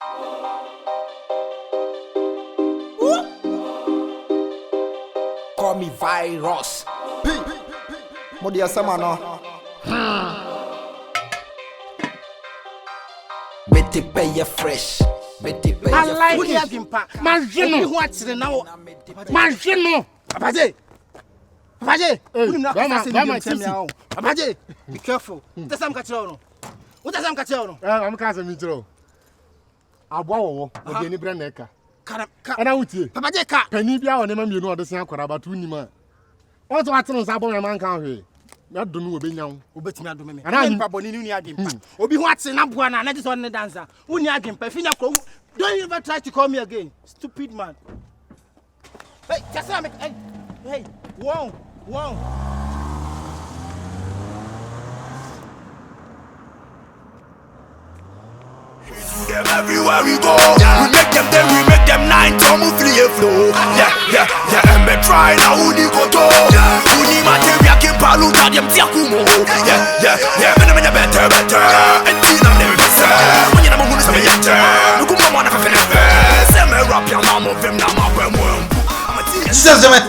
Call me virus. Modi asema no. Betty pay you fresh. Betty pay you I like fresh. it. Manjino. Manjino. Abaje. Abaje. Abaje. Be careful. That's some catch on. What does some catch on? I'm casting me through. Abo wo de ni bre na eka. Ana wutie. Abaje ka. Pani bia wo ne ma mienu ode sen akwara batu ni ma. O to ateno nsa bo man kan hwe. Na do no obenya wo. Obetimi adome me. Ana mpa boni ni adimpa. Obi ho ate na boa na na just on ne dancer. Uni adimpa finya kro. Don't ever try to call me again. Stupid man. Hey, just hey, wow. Them everywhere we go. We make them nine to move the flow. Yeah. And me try now who di go to. Who ni material ke palu ta dem tia kumo. Yeah. Me better. And tina me better. When you na mo hunu me yete. No kuma mo na fa fene fe. Say me rap ya na mo vim na ma bwe mo. I'm a tia. Jesus, Jame.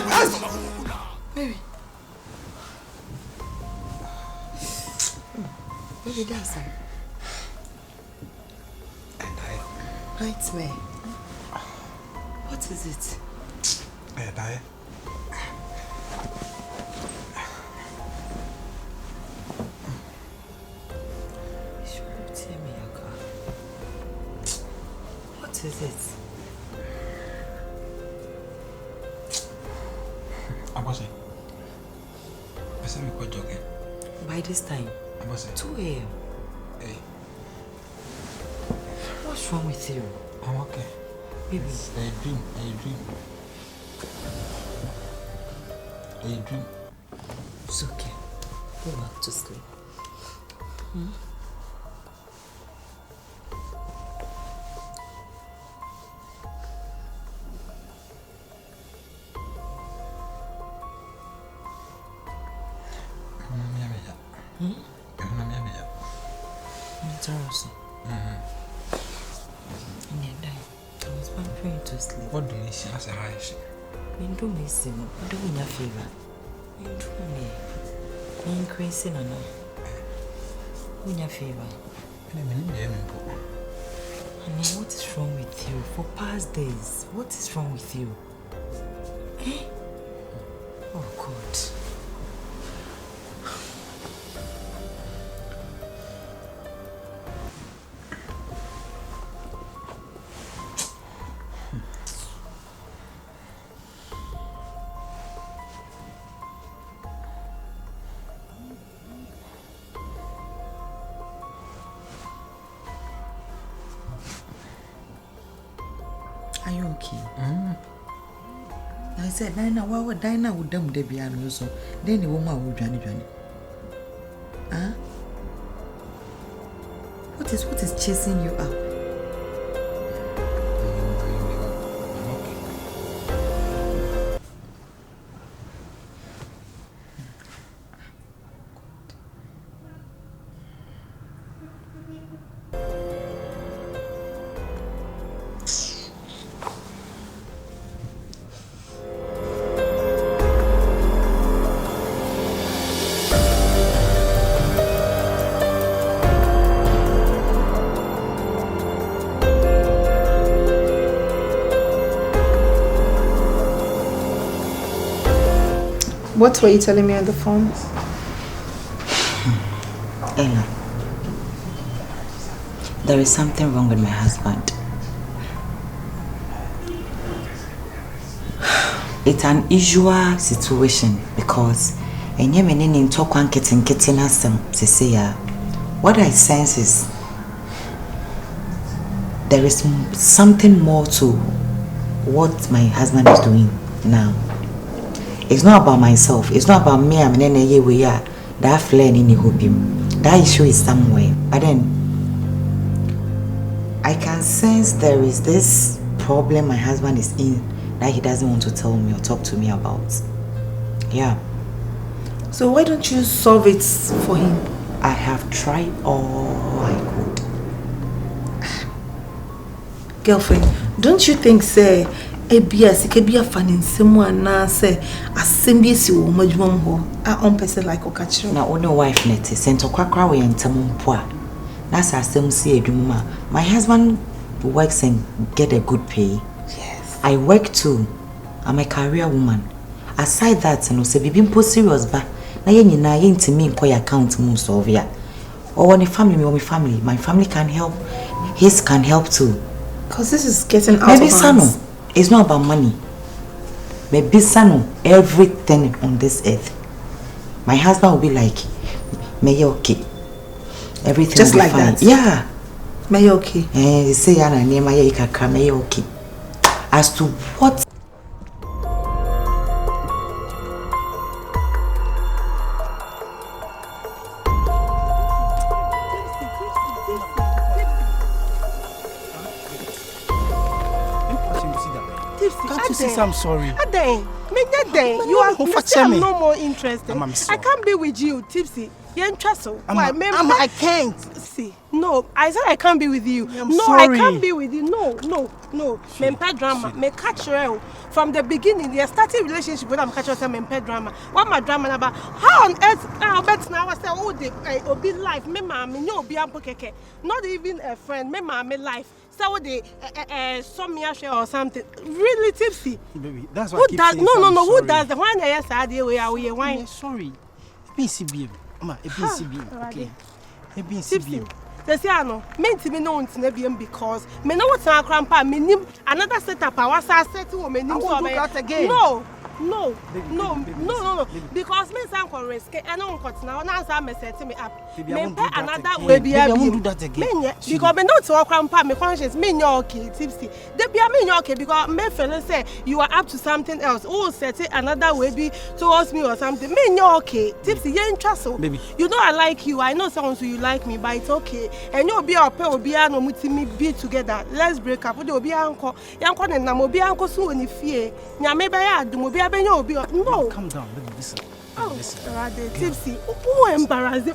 Baby, that's it. Nightmare. What is it? Die. You should tell me, Yaka. What is it? Abose. Pesa mi ko joge. By this time, Abose. 2 a.m. Hey. What's wrong with you? I'm okay. Baby. A dream. It's okay. Go back to sleep. Interesting. I was pampering to sleep. What do you see as a rice? Do me sim. Do me a favor. Do me. Me crazy no. Do me a favor. Honey, what is wrong with you? For past days, what is wrong with you? Eh? Oh God. Are you okay? I said, Nina, what Dinah would them de be and so then the woman would journey. Huh? What is chasing you up? What were you telling me on the phone? Ella, there is something wrong with my husband. It's an usual situation because what I sense is there is something more to what my husband is doing now. It's not about myself. It's not about me. I'm in a way that flare in the that issue is somewhere. But then I can sense there is this problem my husband is in that he doesn't want to tell me or talk to me about. Yeah. So why don't you solve it for him? I have tried all I could. Girlfriend, don't you think, say, Ebia, Sikebia fan in someone now say, a symbiasi or majumum ho, our own person like Okachu? Now, only wife net is sent to Quackraway and Tamumpua. That's our same say, Duma. My husband works and get a good pay. Yes. I work too. I'm a career woman. Aside that, and also being post serious, but now you ain't to me in your account most of ya. Or when a family, my family can help. His can help too. Because this is getting out Maybe of hands. It's not about money. Maybe Sano, everything on this earth. My husband will be like, may you okay. Everything just will be like fine. that. Yeah. May you okay. Say Yana near my yaka, may you okay. As to what Can't you see I'm sorry? You are I'm no more interested. I'm sorry. I can't be with you, Tipsy. You're interested. Why? I can't. See, no, I said I can't be with you. I'm no, sorry. I can't be with you. No. Mempe drama. Me catch you from the beginning. You started relationship with catch you mempe drama. What my drama about? How on earth? I bet now I say, oh, the obi life. Me mama, no obi ampo keke. Not even a friend. Me mama life. So they some share or something. Really Tipsy. Baby, that's who what I keep does saying. no. Who Sorry. does the one that sad we are why? Sorry. BCB. Mama, BCB. Okay. BCB. They say I know. Me intimi no unti be because me know what na grandpa me nim another setup I was set to me nim so again. No. Baby. Because me say am risk and no continue na answer me set me up. Baby, Me I won't pay do that another again. way Baby, I won't do that again. Me because me know to grandpa me conscience me no okay Tipsy. They be me okay because me feel say you are up to something else. Oh set it another way be towards me or something. Me no okay Tipsy you ain't trust so. Baby. You know I like you. I know someone who you like me but it's okay. And you be our pair will be no me be together. Let's break up. We be uncle. Yanko na mo be uncle so ni fie. Nya me be ya do mo be abenyo obi. No. Calm down, baby. Listen. Oh, Listen. rather Tipsy. Who embarrassed?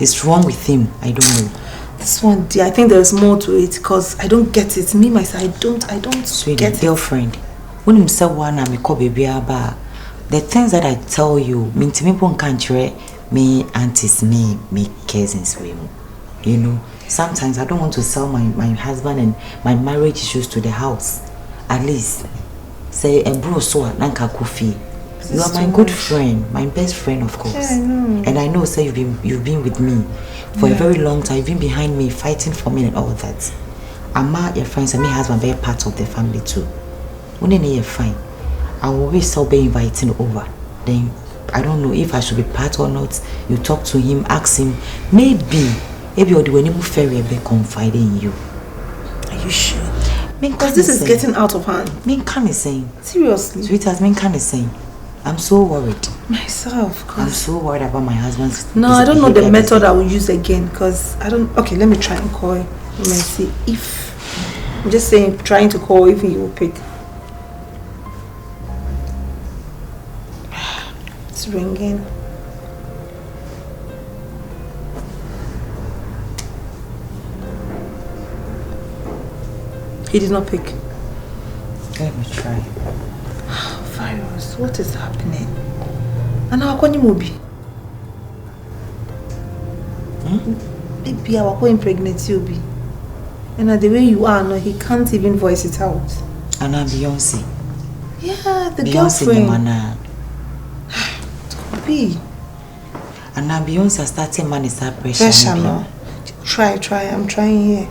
is wrong with him? I don't know. This one, dear, I think there's more to it because I don't get it. Me myself, I don't Sweetie, get it. girlfriend. When him say one me call baby aba. The things that I tell you, mean to me pon country, me aunties, me cousins we. You know, sometimes I don't want to sell my husband and my marriage issues to the house. At least say a bro so nanka kofi. You are my good friend, my best friend, of course. Yeah, I know. And I know, say you've been with me for a very long time. You've been behind me, fighting for me and all that. Ama, your friends and my husband be a part of the family too. When you're fine, I will always be inviting over. Then I don't know if I should be part or not. You talk to him, ask him. Maybe you're the one who ferry be confiding in you. Are you sure? Because this is getting out of hand. Me can saying. Seriously? Sweetheart, me can saying. I'm so worried. Myself, I'm so worried about my husband's. No, I don't know the method I will use again because I don't. Okay, let me try and call him and see if. I'm just saying, trying to call if he will pick. It's ringing. He did not pick. Let me try. Virus, what is happening? And how can you be? Baby, I will impregnate you be. And the way you are now, he can't even voice it out. And I'm Beyonce. Yeah, the Beyonce girlfriend. Mana. Be. And now Beyonce starting money start pressure. Pressure now. Try. I'm trying here.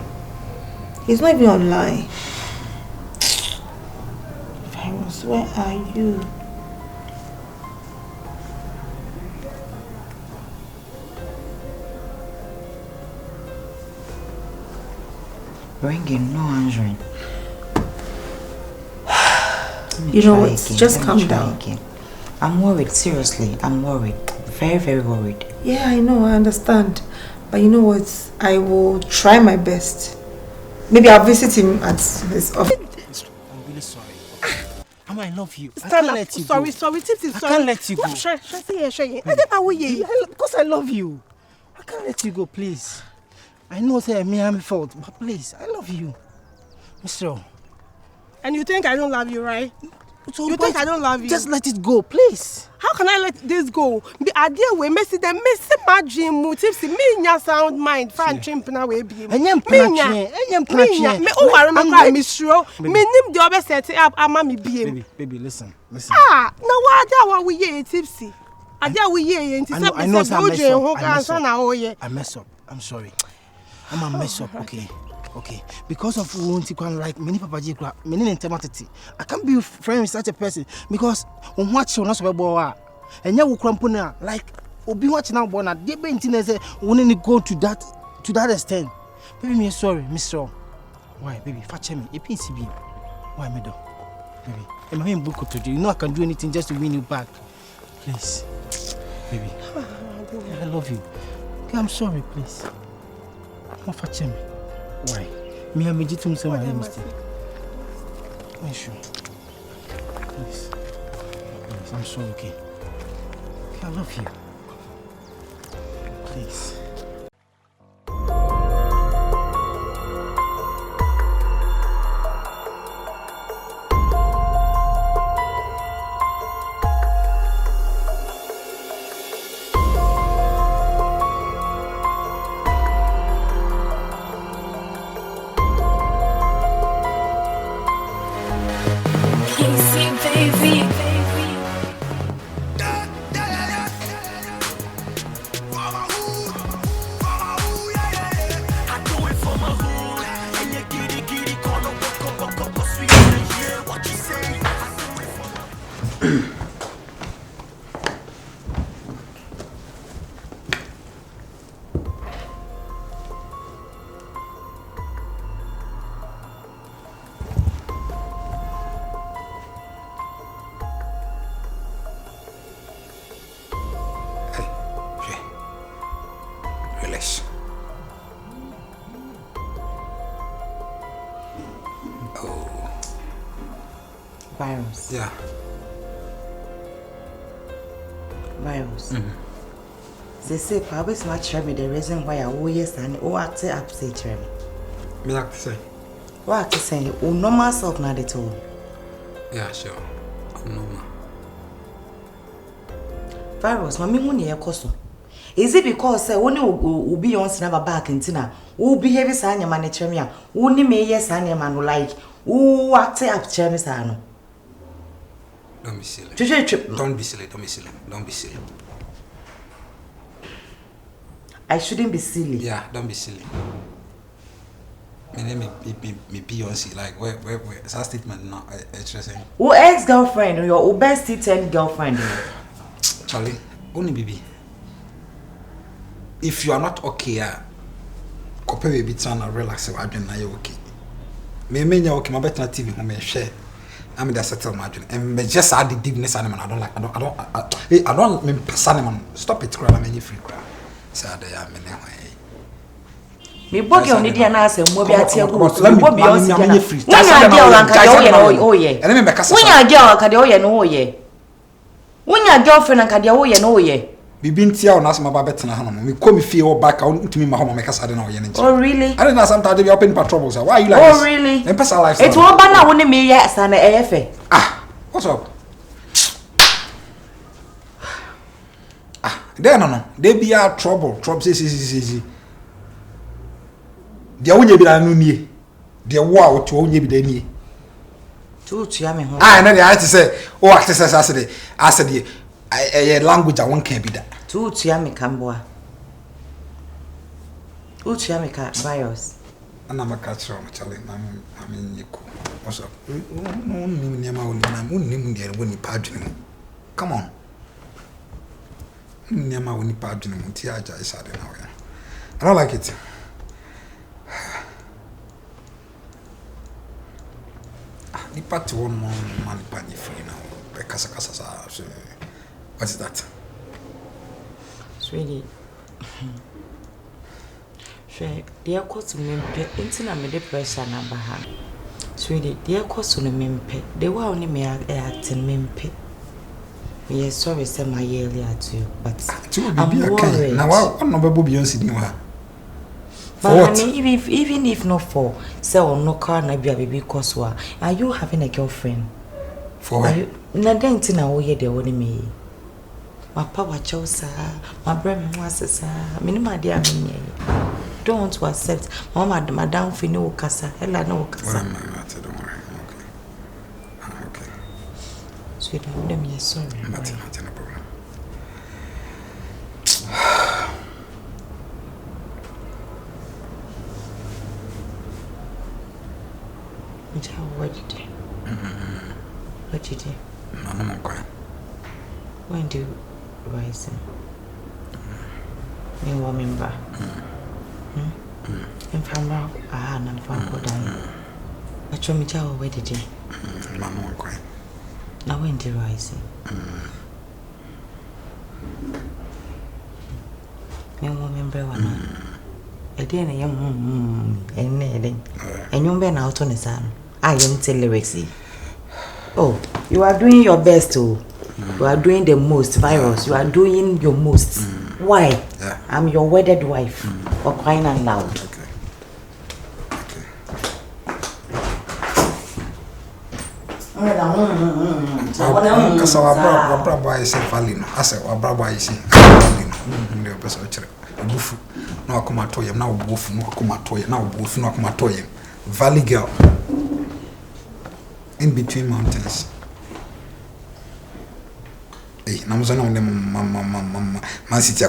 He's not even online. Virus, where are you? Ringing, no answering. You know what? Just calm down. Again. I'm worried, seriously. I'm worried. Very, very worried. Yeah, I know, I understand. But you know what? I will try my best. Maybe I'll visit him at his office. I'm really sorry. Mama, I love you. I Stand can't up. let you Sorry, go. Tipsy, I sorry. can't let you go. Because I love you. I can't let you go, please. I know say me I'm fault, but please, I love you. Mr. And you think I don't love you, right? So You think I don't love you? Just let it go, please. How can I let this go? Be idea we messy them messy my dream motives me nya sound mind fan chimpna we be. Enyem prache. Me o ware me cry me sure. Me nim the obe set up ama me be. Baby, listen. Ah, na wa dia wa we ye tipsy. Adia we ye enti say I know I I mess up. I'm sorry. I'm a mess up, okay? Okay, because of Wuntikwan, like many Papa Jikra, many intematity. I can't be friends with such a person because on what you not so and you will crampuna like Obi watching now born at the Bentinese wouldn't go to that extent. Baby, me sorry, Mr. Why, baby, fetch me a PCB. Why, me do? Baby, I'm having book to do. You know I can do anything just to win you back. Please, baby, I love you. Okay, I'm sorry, please. Don't fetch me. Why? Me and Meji to say my mistake. Why sure? Please. Please, I'm sorry, okay? Okay, I love you. Please. Virus. Yeah. Virus. Say, probably smart me the reason why I owe yes and oh act upset me. Me like to say. What to say? Oh, normal self not at all. Yeah, sure. I'm normal. Virus, mommy money a cost. Is it because only will be on never back in Tina? Who behave as any man at Chemia? Only me yes any man who like who act up Chemisano. Don't be silly. Don't be silly. Don't be silly. I shouldn't be silly. Yeah, don't be silly. My name is Beyonce. Like, where? Is that statement not interesting? Who ex-girlfriend or your best 10 girlfriend? Charlie, only baby. If you are not okay, copy baby turn and relax. I don't know you okay. Me you okay. My better TV home share. I'm the settle margin and just add the deepness animal. I don't mean person. Stop it, cry. I'm any free cry. Sad I am anyway. Me bog your need an answer, Mobile. Let me be on free. When you girl, oh yeah. And remember, when you girl, Cadio, and oh yeah. When your girlfriend and Cadio, and oh yeah. We been here on us, my better home. We come feel back out to me, my home, make us I don't know. Oh, really? I don't know sometimes they be open for troubles. Why you like oh, this? Really? And personal life. It's one banner when me yes and a Ah, what's up? Ah, there no. They be our trouble. Trouble see. They only be anu nie. They war to only be there nie. To me home. Ah, and then I say, oh, access I said a language I won't can be that. To me Camboa. Me virus. And I'm a catcher, Charlie. I mean, you cool. What's up? No, near my own name, dear, when you pardon. Come on. Near my own pardon, Tiaja is out now. I don't like it. The party one more money penny free now. Because what is that? Sweetie. Dear course to me, intina me depression number her. Sweetie, dear course to me, they were only me acting mimpe. We are sorry, say my yearly at you, but I'm worried. Now, I'm not Beyonce. For what? Even if not for say or no car na be a baby cause wa. Are you having a girlfriend? For what? Na denti na wo ye de woni me. My power chosa, my brain was sa. Minima dia me. Don't want to accept. Mama madam fi no kasa. Hella no kasa. Don't worry. Okay. Sweet, I'm sorry. Not no problem. What did you do? What did you do? No, quite. When do you rise? Me remember. In Famba, I'm Famco dying. I told me, where did you? No, quite. Now when do you rise? Me remember one. I didn't and you've been out on the sun. I am tell lyrics. Oh, you are doing your best too. You are doing the most, Virus. You are doing your most. Why? Yeah. I'm your wedded wife. Or crying out loud. Okay. Because our brother is a valino. I said, our brother is a valino. The person buff. No, come at toy. Now, buff. No, come at toy. Now, buff. No, come at toy. Valley girl. In between mountains. Hey, namuzana on them, man, city,